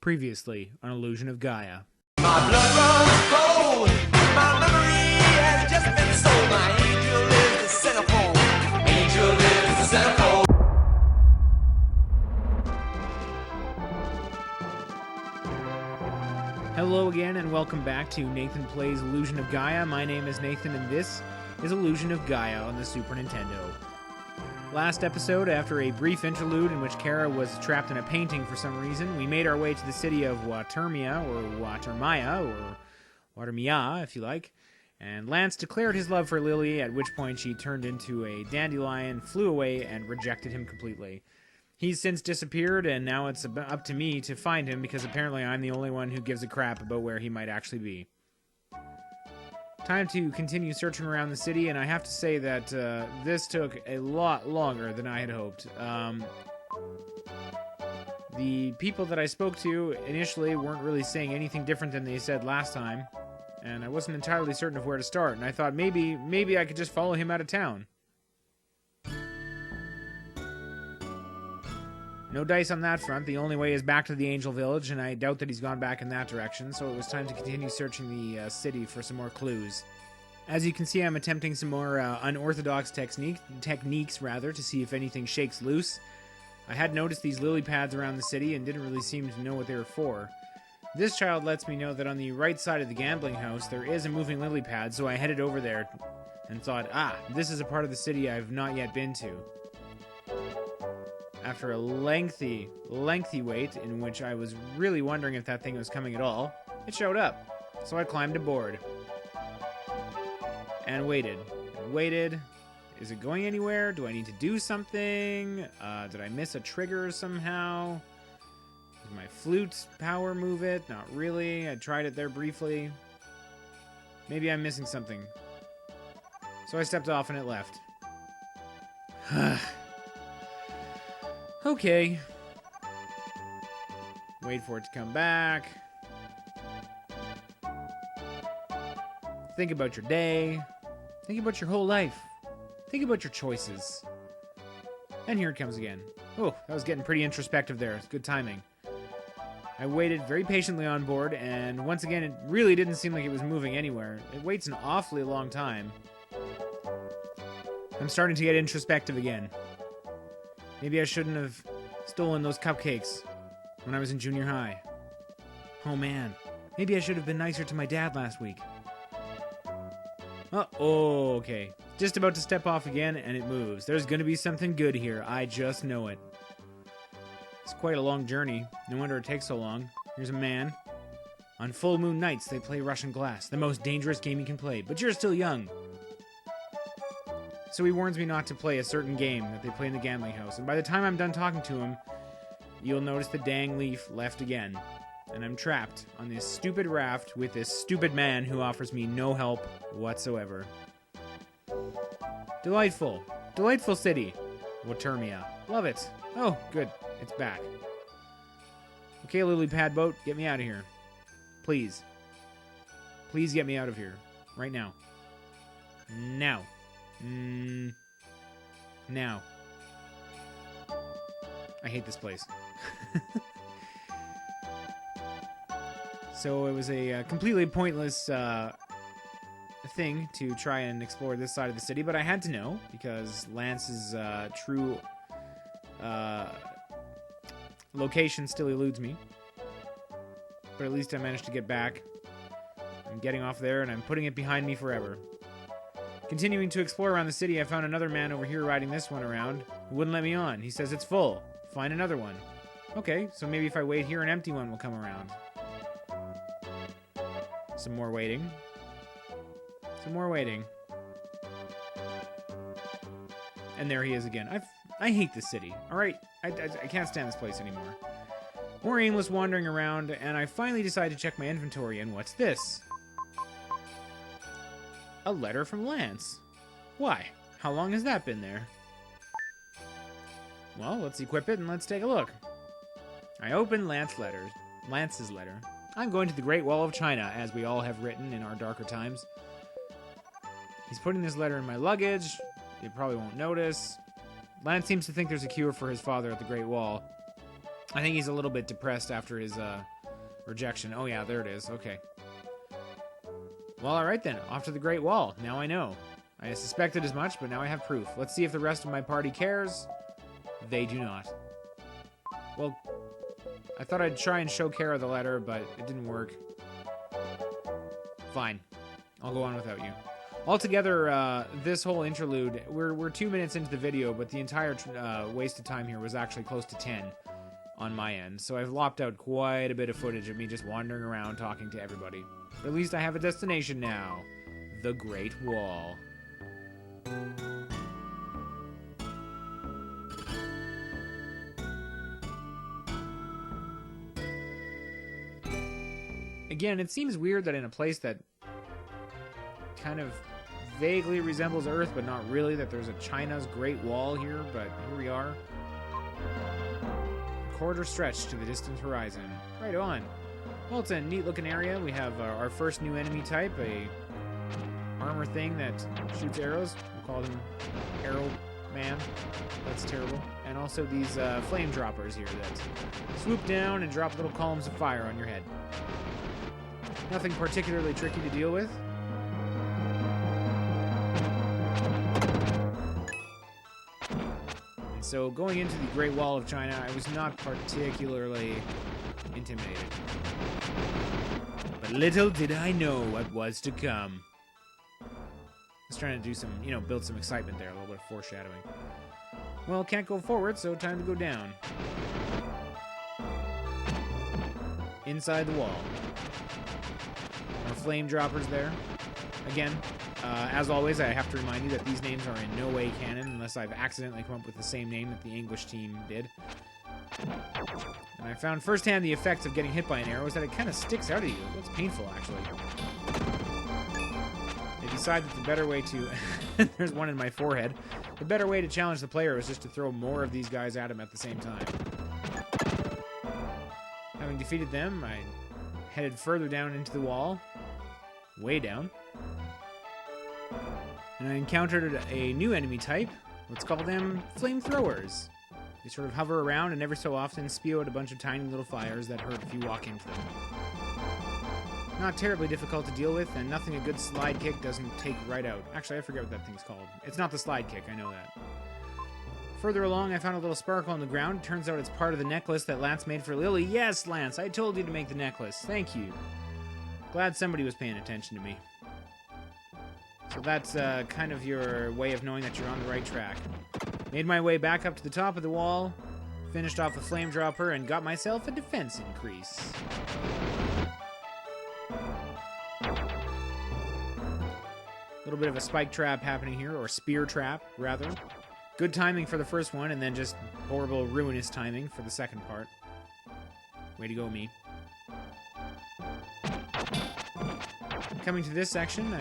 Previously on Illusion of Gaia. My blood runs cold. My memory has just been sold. My angel is the centerfold. Angel is the centerfold. Hello again and welcome back to Nathan Plays Illusion of Gaia. My name is Nathan and this is Illusion of Gaia on the Super Nintendo. Last episode, after a brief interlude in which Kara was trapped in a painting for some reason, we made our way to the city of Watermia, or Watermia, if you like, and Lance declared his love for Lily, at which point she turned into a dandelion, flew away, and rejected him completely. He's since disappeared, and now it's up to me to find him, because apparently I'm the only one who gives a crap about where he might actually be. Time to continue searching around the city, and I have to say that this took a lot longer than I had hoped. The people that I spoke to initially weren't really saying anything different than they said last time, and I wasn't entirely certain of where to start, and I thought maybe I could just follow him out of town. No dice on that front. The only way is back to the Angel Village, and I doubt that he's gone back in that direction, so it was time to continue searching the city for some more clues. As you can see, I'm attempting some more unorthodox techniques to see if anything shakes loose. I had noticed these lily pads around the city and didn't really seem to know what they were for. This child lets me know that on the right side of the gambling house there is a moving lily pad, so I headed over there and thought, this is a part of the city I've not yet been to. After a lengthy wait, in which I was really wondering if that thing was coming at all, it showed up. So I climbed aboard. And waited. Is it going anywhere? Do I need to do something? Did I miss a trigger somehow? Did my flute power move it? Not really. I tried it there briefly. Maybe I'm missing something. So I stepped off and it left. Okay. Wait for it to come back. Think about your day. Think about your whole life. Think about your choices. And here it comes again. Oh, that was getting pretty introspective there. It's good timing. I waited very patiently on board, and once again, it really didn't seem like it was moving anywhere. It waits an awfully long time. I'm starting to get introspective again. Maybe I shouldn't have stolen those cupcakes when I was in junior high. Oh man, maybe I should have been nicer to my dad last week. Okay. Just about to step off again, and it moves. There's gonna be something good here. I just know it. It's quite a long journey. No wonder it takes so long. Here's a man. On full moon nights, they play Russian glass, the most dangerous game you can play. But you're still young. So he warns me not to play a certain game that they play in the gambling house. And by the time I'm done talking to him, you'll notice the dang leaf left again. And I'm trapped on this stupid raft with this stupid man who offers me no help whatsoever. Delightful. Delightful city. Watermia. Love it. Oh, good. It's back. Okay, lily pad boat, get me out of here. Please. Please get me out of here. Right now. Now. Now. I hate this place. So it was a completely pointless thing to try and explore this side of the city, but I had to know, because Lance's true location still eludes me. But at least I managed to get back. I'm getting off there, and I'm putting it behind me forever. Continuing to explore around the city, I found another man over here riding this one around who wouldn't let me on. He says it's full. Find another one. Okay, so maybe if I wait here, an empty one will come around. Some more waiting. Some more waiting. And there he is again. I hate this city, alright? I can't stand this place anymore. More aimless wandering around, and I finally decide to check my inventory, and what's this? A letter from Lance. Why? How long has that been there? Well, let's equip it and let's take a look. I open Lance's letter. I'm going to the Great Wall of China, as we all have written in our darker times. He's putting this letter in my luggage. You probably won't notice. Lance seems to think there's a cure for his father at the Great Wall. I think he's a little bit depressed after his rejection. Oh yeah, there it is. Okay. Well, alright then. Off to the Great Wall. Now I know. I suspected as much, but now I have proof. Let's see if the rest of my party cares. They do not. Well, I thought I'd try and show Kara the letter, but it didn't work. Fine. I'll go on without you. Altogether, this whole interlude, we're 2 minutes into the video, but the entire waste of time here was actually close to 10 on my end. So I've lopped out quite a bit of footage of me just wandering around talking to everybody. But at least I have a destination now. The Great Wall. Again, it seems weird that in a place that kind of vaguely resembles Earth, but not really, that there's a China's Great Wall here, but here we are. A corridor stretched to the distant horizon. Right on. Well, it's a neat-looking area. We have our first new enemy type, a armor thing that shoots arrows. We'll call them Arrow Man. That's terrible. And also these flame droppers here that swoop down and drop little columns of fire on your head. Nothing particularly tricky to deal with. And so going into the Great Wall of China, I was not particularly intimidated. But little did I know what was to come. I was trying to do some, build some excitement there, a little bit of foreshadowing. Well, can't go forward, so time to go down. Inside the wall. Our flame droppers there. Again, as always, I have to remind you that these names are in no way canon unless I've accidentally come up with the same name that the English team did. And I found firsthand the effects of getting hit by an arrow is that it kind of sticks out at you. It looks painful, actually. They decided that the better way to... There's one in my forehead. The better way to challenge the player was just to throw more of these guys at him at the same time. Having defeated them, I headed further down into the wall. Way down. And I encountered a new enemy type. Let's call them flamethrowers. They sort of hover around and every so often spew out a bunch of tiny little fires that hurt if you walk into them. Not terribly difficult to deal with, and nothing a good slide kick doesn't take right out. Actually, I forget what that thing's called. It's not the slide kick, I know that. Further along, I found a little sparkle on the ground. Turns out it's part of the necklace that Lance made for Lily. Yes, Lance, I told you to make the necklace. Thank you. Glad somebody was paying attention to me. So that's kind of your way of knowing that you're on the right track. Made my way back up to the top of the wall, finished off the flame dropper, and got myself a defense increase. A little bit of a spike trap happening here, or spear trap, rather. Good timing for the first one, and then just horrible, ruinous timing for the second part. Way to go, me. Coming to this section,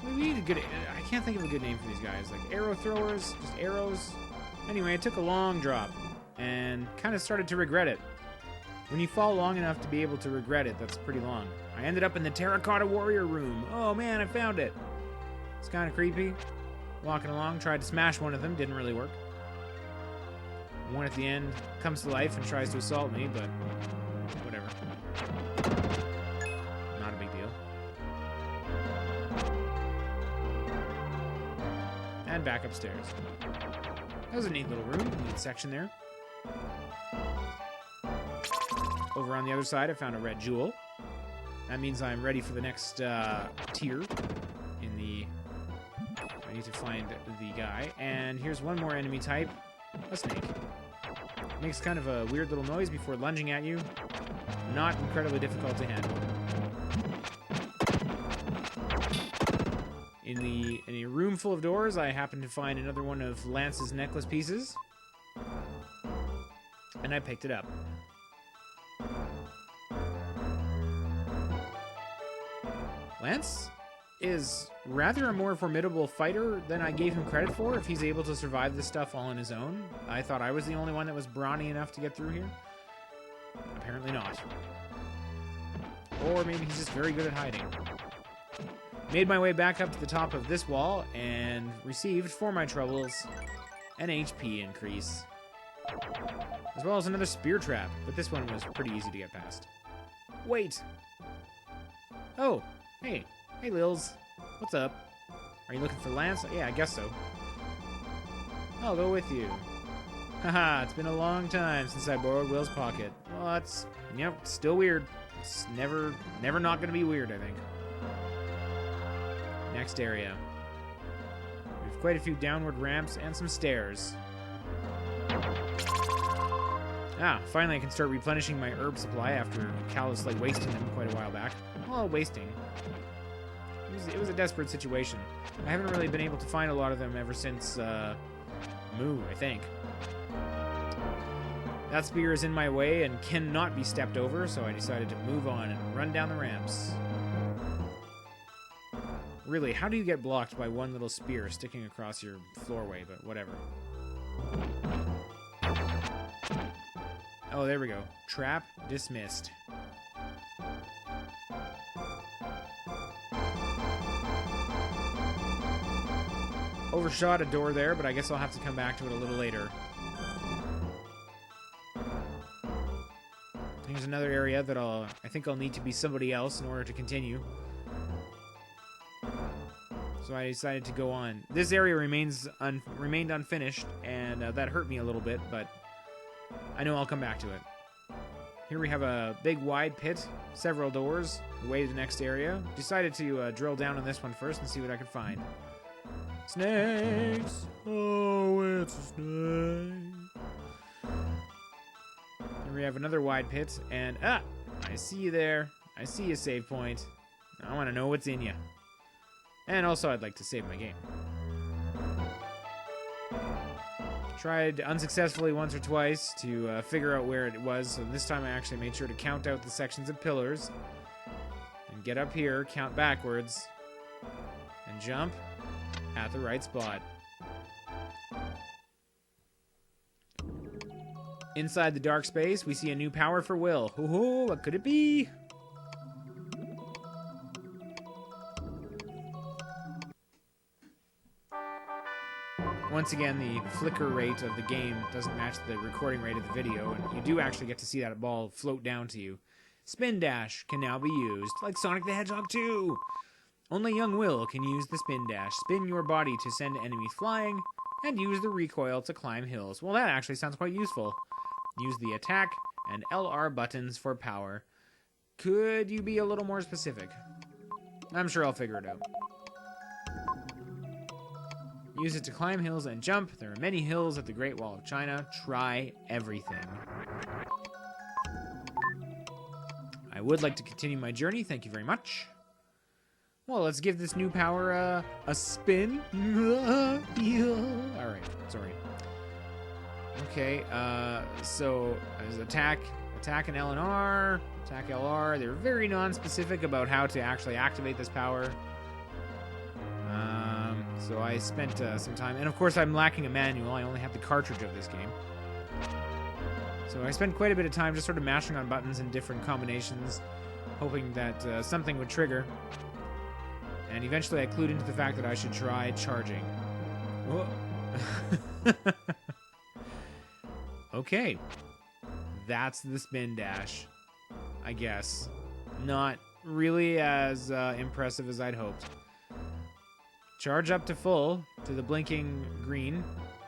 we need a good... I can't think of a good name for these guys. Like arrow throwers, just arrows. Anyway, it took a long drop, and kind of started to regret it. When you fall long enough to be able to regret it, that's pretty long. I ended up in the Terracotta Warrior room. Oh man, I found it. It's kind of creepy. Walking along, tried to smash one of them, didn't really work. One at the end comes to life and tries to assault me, but whatever. Not a big deal. And back upstairs. That was a neat little room, neat section there. Over on the other side, I found a red jewel. That means I'm ready for the next tier in the... I need to find the guy. And here's one more enemy type, a snake. Makes kind of a weird little noise before lunging at you. Not incredibly difficult to handle. In a room full of doors, I happen to find another one of Lance's necklace pieces. And I picked it up. Lance is rather a more formidable fighter than I gave him credit for if he's able to survive this stuff all on his own. I thought I was the only one that was brawny enough to get through here. Apparently not. Or maybe he's just very good at hiding. Made my way back up to the top of this wall and received, for my troubles, an HP increase. as well as another spear trap, but this one was pretty easy to get past. Wait! Oh, hey. Hey, Lils. What's up? Are you looking for Lance? Yeah, I guess so. I'll go with you. Haha, it's been a long time since I borrowed Will's pocket. Well, that's, still weird. It's never not gonna be weird, I think. Next area. We have quite a few downward ramps and some stairs. Ah, finally I can start replenishing my herb supply after callously wasting them quite a while back. Well, wasting. It was a desperate situation. I haven't really been able to find a lot of them ever since, Moo, I think. That spear is in my way and cannot be stepped over, so I decided to move on and run down the ramps. Really, how do you get blocked by one little spear sticking across your floorway, but whatever. Oh, there we go. Trap dismissed. Overshot a door there, but I guess I'll have to come back to it a little later. Here's another area that I think I'll need to be somebody else in order to continue. So I decided to go on. This area remained unfinished, and that hurt me a little bit, but I know I'll come back to it. Here we have a big wide pit, several doors, the way to the next area. Decided to drill down on this one first and see what I could find. Snakes! Oh, it's a snake. Here we have another wide pit, and I see you there. I see you, save point. I want to know what's in you. And also, I'd like to save my game. Tried unsuccessfully once or twice to figure out where it was, so this time I actually made sure to count out the sections of pillars. And get up here, count backwards, and jump at the right spot. Inside the dark space, we see a new power for Will. Ooh, what could it be? Once again, the flicker rate of the game doesn't match the recording rate of the video, and you do actually get to see that ball float down to you. Spin dash can now be used, like Sonic the Hedgehog 2. Only young Will can use the spin dash. Spin your body to send enemies flying, and use the recoil to climb hills. Well, that actually sounds quite useful. Use the attack and LR buttons for power. Could you be a little more specific? I'm sure I'll figure it out. Use it to climb hills and jump. There are many hills at the Great Wall of China. Try everything. I would like to continue my journey. Thank you very much. Well, let's give this new power a spin. Alright, sorry. Okay, so there's attack and L and R, attack LR. They're very non-specific about how to actually activate this power. So I spent some time, and of course I'm lacking a manual. I only have the cartridge of this game. So I spent quite a bit of time just sort of mashing on buttons in different combinations, hoping that something would trigger. And eventually I clued into the fact that I should try charging. Whoa. Okay. That's the spin dash, I guess. Not really as impressive as I'd hoped. Charge up to full, to the blinking green,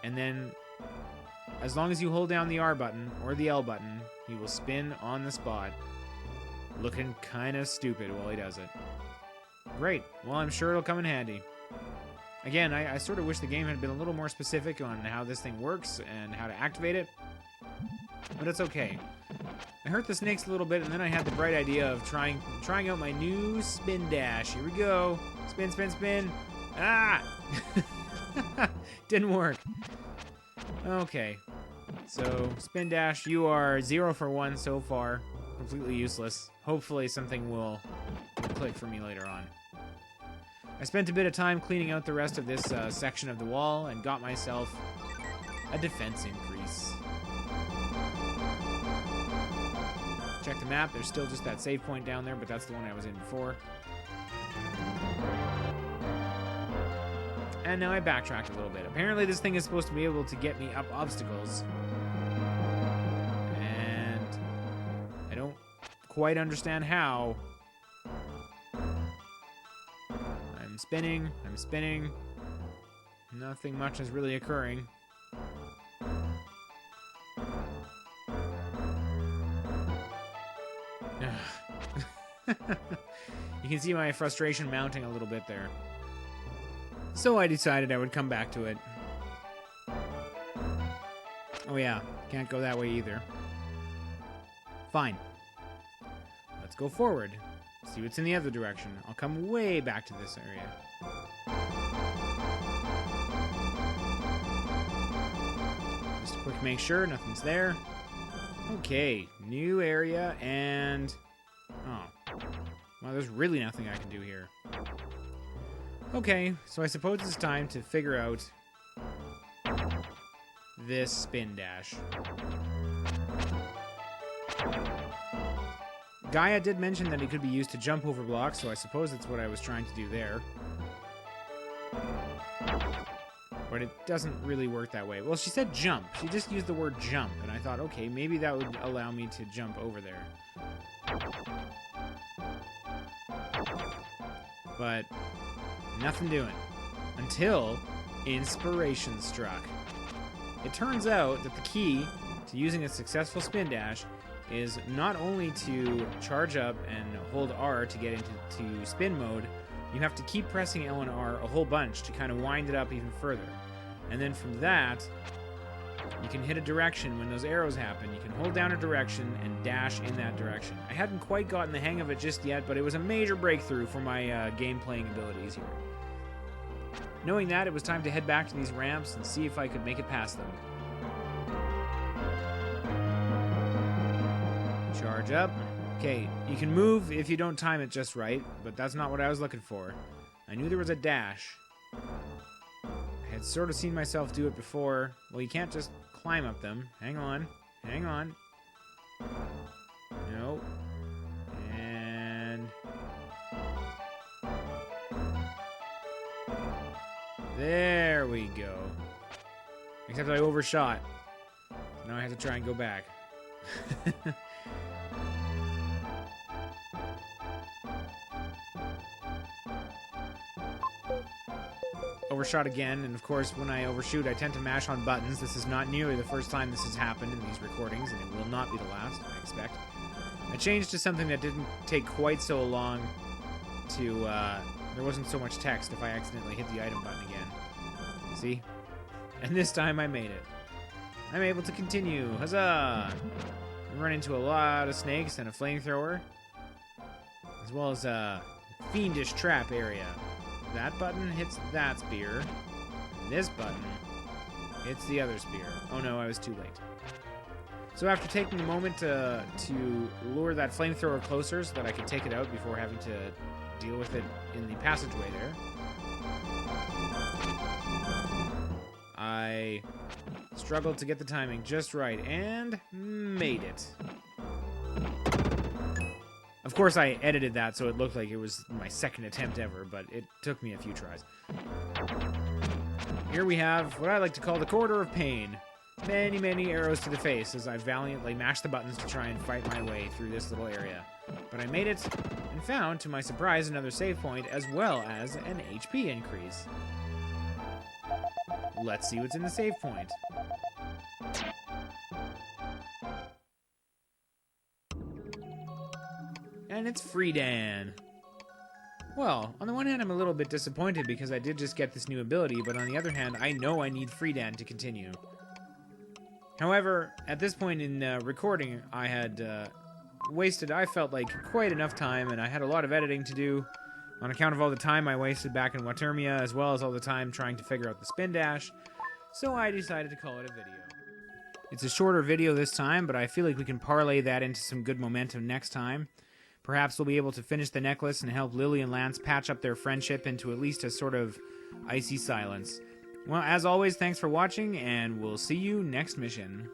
and then as long as you hold down the R button or the L button, he will spin on the spot. Looking kind of stupid while he does it. Great. Well, I'm sure it'll come in handy. Again, I sort of wish the game had been a little more specific on how this thing works and how to activate it, but it's okay. I hurt the snakes a little bit, and then I had the bright idea of trying out my new spin dash. Here we go. Spin, spin, spin. Ah! Didn't work. Okay. So, spin dash, you are 0 for 1 so far. Completely useless. Hopefully something will click for me later on. I spent a bit of time cleaning out the rest of this section of the wall and got myself a defense increase. Check the map. There's still just that save point down there, but that's the one I was in before. And now I backtracked a little bit. Apparently this thing is supposed to be able to get me up obstacles. quite understand how. I'm spinning. I'm spinning. Nothing much is really occurring. You can see my frustration mounting a little bit there. So I decided I would come back to it. Oh yeah, can't go that way either. Fine. Let's go forward. See what's in the other direction. I'll come way back to this area. Just a quick make sure nothing's there. Okay, new area and... Oh. Well, there's really nothing I can do here. Okay, so I suppose it's time to figure out this spin dash. Gaia did mention that it could be used to jump over blocks, so I suppose that's what I was trying to do there. But it doesn't really work that way. Well, she said jump. She just used the word jump, and I thought, okay, maybe that would allow me to jump over there. But nothing doing. Until inspiration struck. It turns out that the key to using a successful spin dash is not only to charge up and hold R to get into spin mode, you have to keep pressing L and R a whole bunch to kind of wind it up even further. And then from that, you can hit a direction when those arrows happen. You can hold down a direction and dash in that direction. I hadn't quite gotten the hang of it just yet, but it was a major breakthrough for my game playing abilities here. Knowing that, it was time to head back to these ramps and see if I could make it past them. Charge up. Okay, you can move if you don't time it just right, but that's not what I was looking for. I knew there was a dash. I had sort of seen myself do it before. Well, you can't just climb up them. Hang on. Hang on. No. And... there we go. Except I overshot. Now I have to try and go back. Overshot again, and of course when I overshoot I tend to mash on buttons. This is not nearly the first time this has happened in these recordings, and it will not be the last, I expect. I changed to something that didn't take quite so long to, there wasn't so much text if I accidentally hit the item button again. See? And this time I made it. I'm able to continue. Huzzah! I run into a lot of snakes and a flamethrower, as well as a fiendish trap area. That button hits that spear. And this button hits the other spear. Oh no, I was too late. So after taking a moment to lure that flamethrower closer so that I could take it out before having to deal with it in the passageway there, I struggled to get the timing just right and made it. Of course, I edited that so it looked like it was my second attempt ever, but it took me a few tries. Here we have what I like to call the corridor of pain. Many, many arrows to the face as I valiantly mashed the buttons to try and fight my way through this little area. But I made it and found, to my surprise, another save point as well as an HP increase. Let's see what's in the save point. And it's Friedan. Well, on the one hand, I'm a little bit disappointed because I did just get this new ability, but on the other hand, I know I need Friedan to continue. However, at this point in recording, I had wasted, I felt like, quite enough time, and I had a lot of editing to do on account of all the time I wasted back in Watermia, as well as all the time trying to figure out the spin dash, so I decided to call it a video. It's a shorter video this time, but I feel like we can parlay that into some good momentum next time. Perhaps we'll be able to finish the necklace and help Lily and Lance patch up their friendship into at least a sort of icy silence. Well, as always, thanks for watching, and we'll see you next mission.